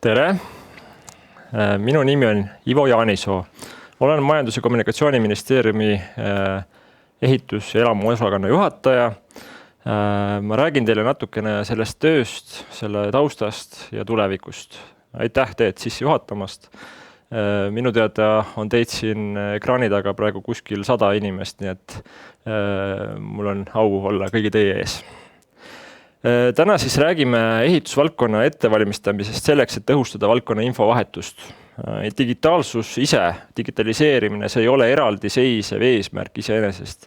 Tere! Minu nimi on Ivo Jaanisoo. Olen Majandus- ja Kommunikatsiooniministeeriumi ehitus- ja elamuosakonna juhataja. Ma räägin teile natukene sellest tööst, selle taustast ja tulevikust. Aitäh teed sisse juhatamast. Minu teada on teid siin ekraani taga praegu kuskil 100 inimest, nii et mul on au olla kõigi teie ees. Täna siis räägime ehitusvaldkonna ettevalmistamisest selleks, et tõhustada valdkonna infovahetust. Digitaalsus ise, digitaliseerimine, see ei ole eraldiseisev eesmärk iseenesest.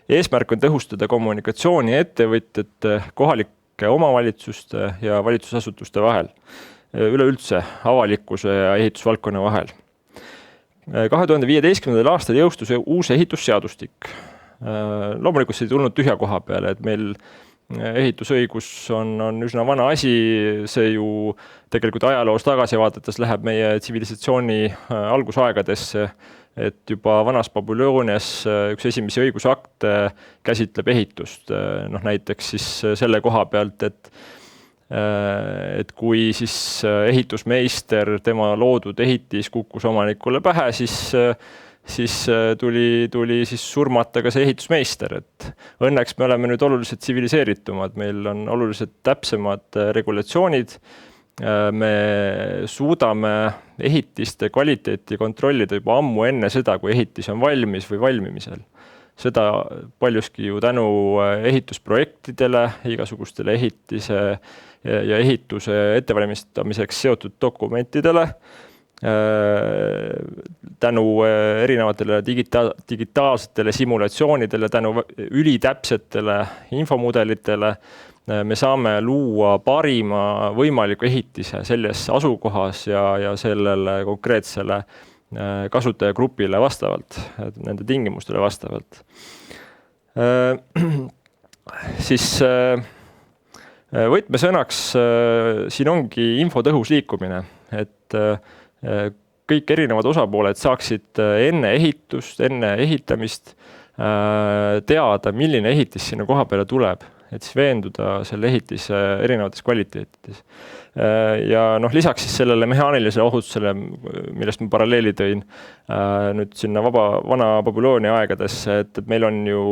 Eesmärk on tõhustada kommunikatsiooni ettevõtjate, kohalike omavalitsuste ja valitsusasutuste vahel. Üleüldse avalikkuse ja ehitusvaldkonna vahel. 2015. aastal jõustus uus ehitusseadustik. Loomulikult see ei tulnud tühja koha peale, et meil ehitusõigus on üsna vana asi, see ju tegelikult ajaloos tagasi vaadates läheb meie tsivilisatsiooni algusaegadesse, et juba vanas Babylonias üks esimesi õigusakte käsitleb ehitust. Näiteks siis selle koha pealt, et kui siis ehitusmeister, tema loodud ehitis kukkus omanikule pähe, siis tuli siis surmata ka see ehitusmeister. Et õnneks me oleme nüüd oluliselt tsiviliseeritumad, meil on oluliselt täpsemad regulatsioonid. Me suudame ehitiste kvaliteeti kontrollida juba ammu enne seda, kui ehitis on valmis või valmimisel. Seda paljuski ju tänu ehitusprojektidele, igasugustele ehitise ja ehituse ettevalmistamiseks seotud dokumentidele, tänu erinevatele digitaalsetele simulatsioonidele, tänu ülitäpsetele infomudelitele me saame luua parima võimaliku ehitise selles asukohas ja sellele konkreetsele kasutajagrupile vastavalt, nende tingimustele vastavalt. Siis võtmesõnaks siin ongi info tõhus liikumine, et kõik erinevad osapooled saaksid enne ehitust, enne ehitamist teada, milline ehitis sinna koha peale tuleb, et siis veenduda selle ehitise erinevates kvaliteetides. Ja lisaks siis sellele mehaanilisele ohutusele, millest ma paralleeli tõin nüüd sinna vana Babyloonia aegadesse, et meil on ju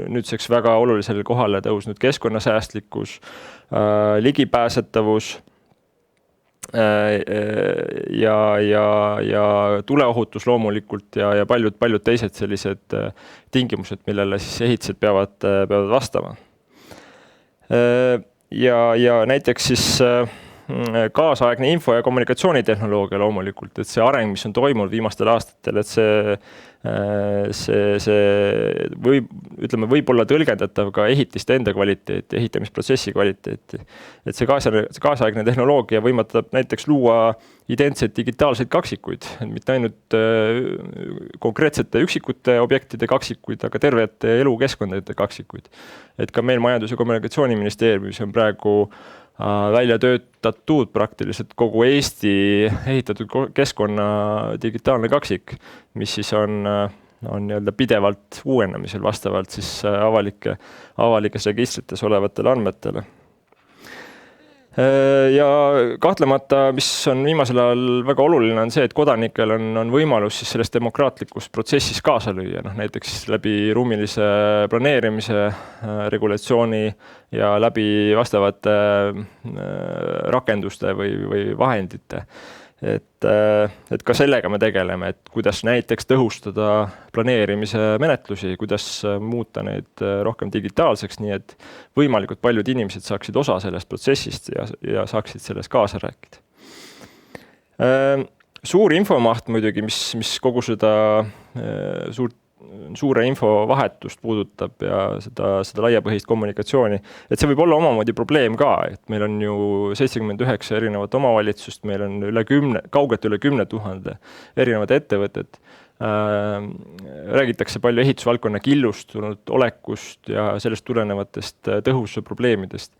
nüüdseks väga olulisele kohale tõusnud keskkonnasäästlikkus, ligipääsetavus ja tuleohutus loomulikult ja paljud teised sellised tingimused, millele siis ehitised peavad vastama. Ja näiteks siis kaasaegne info- ja kommunikatsioonitehnoloogia loomulikult, et see areng, mis on toimunud viimastel aastatel, et see võib olla tõlgendatav ka ehitiste enda kvaliteeti, ehitamisprotsessi kvaliteeti. Et see kaasaegne tehnoloogia võimaldab näiteks luua identseid digitaalseid kaksikuid, mitte ainult konkreetsete üksikute objektide kaksikuid, aga tervete elukeskkondade kaksikuid. Et ka meil Majandus- ja Kommunikatsiooniministeeriumis on praegu välja töötatud praktiliselt kogu Eesti ehitatud keskkonna digitaalne kaksik, mis siis on nii-öelda pidevalt uuenamisel vastavalt siis avalikes registrites olevatele andmetele. Ja kahtlemata, mis on viimasel ajal väga oluline, on see, et kodanikel on võimalus siis selles demokraatlikus protsessis kaasa lüüa, näiteks läbi ruumilise planeerimise regulatsiooni ja läbi vastavate rakenduste või vahendite. Et ka sellega me tegeleme, et kuidas näiteks tõhustada planeerimise menetlusi, kuidas muuta neid rohkem digitaalseks, nii et võimalikult paljud inimesed saaksid osa sellest protsessist ja saaksid selles kaasa rääkida. Suur infomaht muidugi, mis kogu seda suure infovahetust puudutab ja seda laiapõhist kommunikatsiooni, et see võib olla omamoodi probleem ka, et meil on ju 79 erinevat omavalitsust, meil on kaugelt üle 10 000 erinevat ettevõtet. Räägitakse palju ehitusvaldkonna killustunud olekust ja sellest tulenevatest tõhususe probleemidest.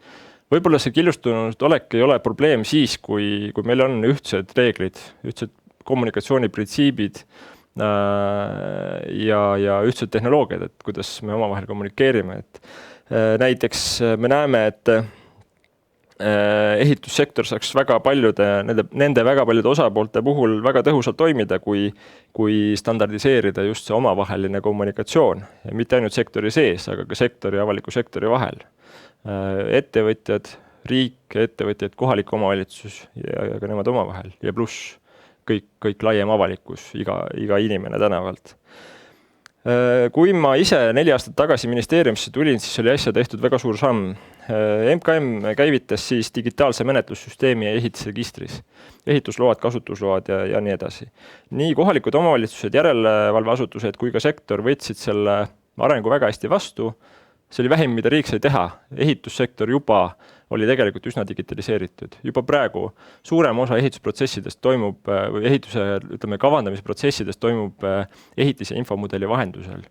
Võib-olla see killustunud olek ei ole probleem siis, kui meil on ühtsed reeglid, ühtsed kommunikatsiooniprintsiibid, ja ühtsed tehnoloogiad, et kuidas me omavahel kommunikeerime. Et näiteks me näeme, et ehitussektor saaks nende väga paljude osapoolte puhul väga tõhusalt toimida, kui standardiseerida just see omavaheline kommunikatsioon. Ja mitte ainult sektori sees, aga ka sektori ja avaliku sektori vahel. Ettevõtjad, riik, ettevõtjad, kohalik omavalitsus ja ka nemad omavahel. Ja pluss kõik laiem avalikkus, iga inimene tänavalt. Kui ma ise 4 aastat tagasi ministeeriumisse tulin, siis oli äsja tehtud väga suur samm. MKM käivitas siis digitaalse menetlussüsteemi ehitusregistris. Ehitusload, kasutusload ja nii edasi. Nii kohalikud omavalitsused, järelevalveasutused kui ka sektor võtsid selle arengu väga hästi vastu. See oli vähim, mida riik sai teha. Ehitussektor juba oli tegelikult üsna digitaliseeritud. Juba praegu suurem osa ehitusprotsessidest toimub, või ehituse kavandamisprotsessidest toimub ehitise infomudeli vahendusel.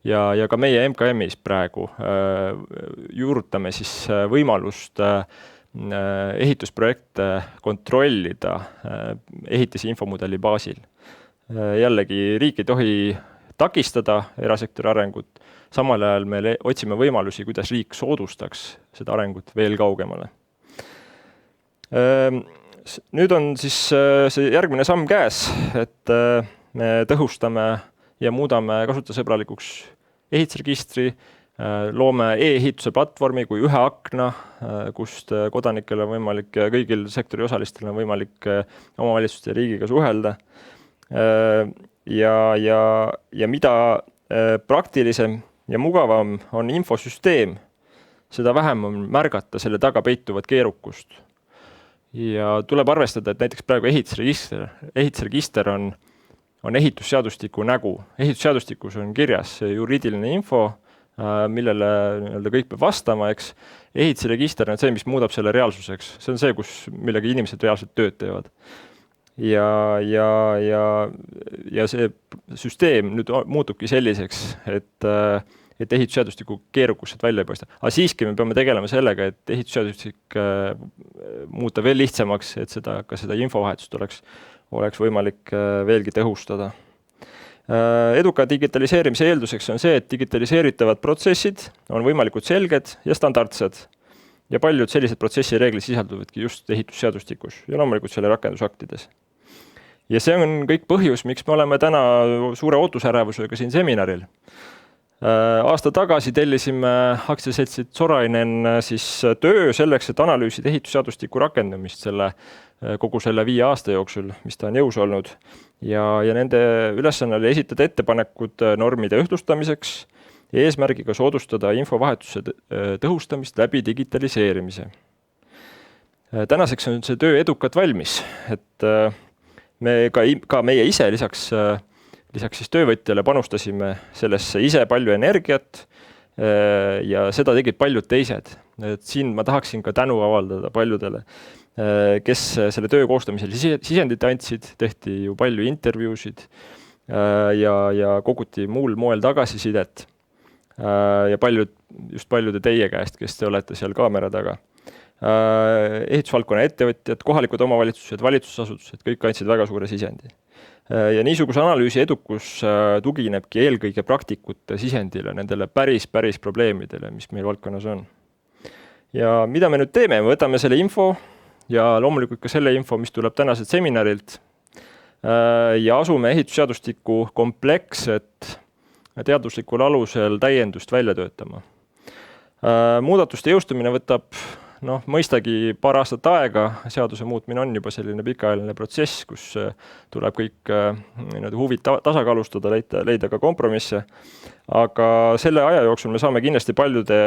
Ja ka meie MKM-is praegu juurutame siis võimalust ehitusprojekte kontrollida ehitise infomudeli baasil. Jällegi riik ei tohi takistada erasektori arengut, samal ajal me otsime võimalusi, kuidas riik soodustaks seda arengut veel kaugemale. Nüüd on siis see järgmine samm käes, et me tõhustame ja muudame kasutajasõbralikuks ehitusregistri, loome e-ehituse platvormi kui ühe akna, kust kodanikel on võimalik ja kõigil sektori osalistel on võimalik omavalitsuste ja riigiga suhelda. Ja mida praktilisem ja mugavam on infosüsteem, seda vähem on märgata selle taga peituvat keerukust. Ja tuleb arvestada, et näiteks praegu ehitusregister on ehitusseadustiku nägu. Ehitusseadustikus on kirjas juriidiline info, millele kõik peab vastama, eks. Ehitusregister on see, mis muudab selle reaalsuseks. See on see, millega inimesed reaalselt tööd teevad. Ja see süsteem nüüd muutubki selliseks, et ehitusseadustiku keerukused välja ei paista. Aga siiski me peame tegelema sellega, et ehitusseadustik muuta veel lihtsamaks, et ka seda infovahetust oleks võimalik veelgi tõhustada. Eduka digitaliseerimise eelduseks on see, et digitaliseeritavad protsessid on võimalikult selged ja standardsed. Ja paljud sellised protsessi reeglid sisalduvadki just ehitusseadustikus ja loomulikult selle rakendusaktides. Ja see on kõik põhjus, miks me oleme täna suure ootusärevusega siin seminaril. Aasta tagasi tellisime aktsiaseltsid Sorainen siis töö selleks, et analüüsida ehitusseadustiku rakendamist kogu selle 5 aasta jooksul, mis ta on jõus olnud. Ja nende ülesanne oli esitada ettepanekud normide ühtlustamiseks ja eesmärgiga soodustada infovahetuse tõhustamist läbi digitaliseerimise. Tänaseks on see töö edukalt valmis, et ka meie ise lisaks siis töövõtjale panustasime sellesse ise palju energiat ja seda tegid paljud teised. Et siin ma tahaksin ka tänu avaldada paljudele, kes selle töö koostamisel sisendit andsid, tehti ju palju intervjuusid ja koguti muul moel tagasisidet ja paljude teie käest, kes te olete seal kaamera taga. Ehitusvaldkonna ettevõtjad, kohalikud omavalitsused, valitsusasutused, kõik andsid väga suure sisendi. Ja niisuguse analüüsi edukus tuginebki eelkõige praktikute sisendile, nendele päris probleemidele, mis meil valdkonnas on. Ja mida me nüüd teeme? Me võtame selle info ja loomulikult ka selle info, mis tuleb tänaselt seminarilt ja asume ehitusseadustiku kompleksset teaduslikul alusel täiendust välja töötama. Muudatuste jõustumine võtab mõistagi paar aastat aega, seaduse muutmine on juba selline pikaajaline protsess, kus tuleb kõik huvid tasakaalustada, leida ka kompromisse. Aga selle aja jooksul me saame kindlasti paljude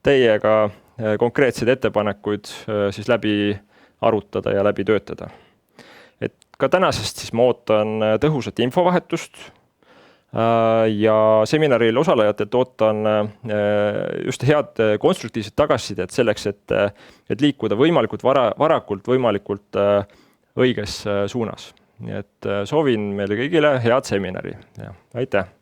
teiega konkreetseid ettepanekuid siis läbi arutada ja läbi töötada. Et ka tänasest siis ma ootan tõhusat infovahetust ja seminaril osalejatelt ootan just head konstruktiivset tagasisidet selleks, et liikuda võimalikult varakult, võimalikult õiges suunas. Nii et soovin meile kõigile head seminari. Aitäh!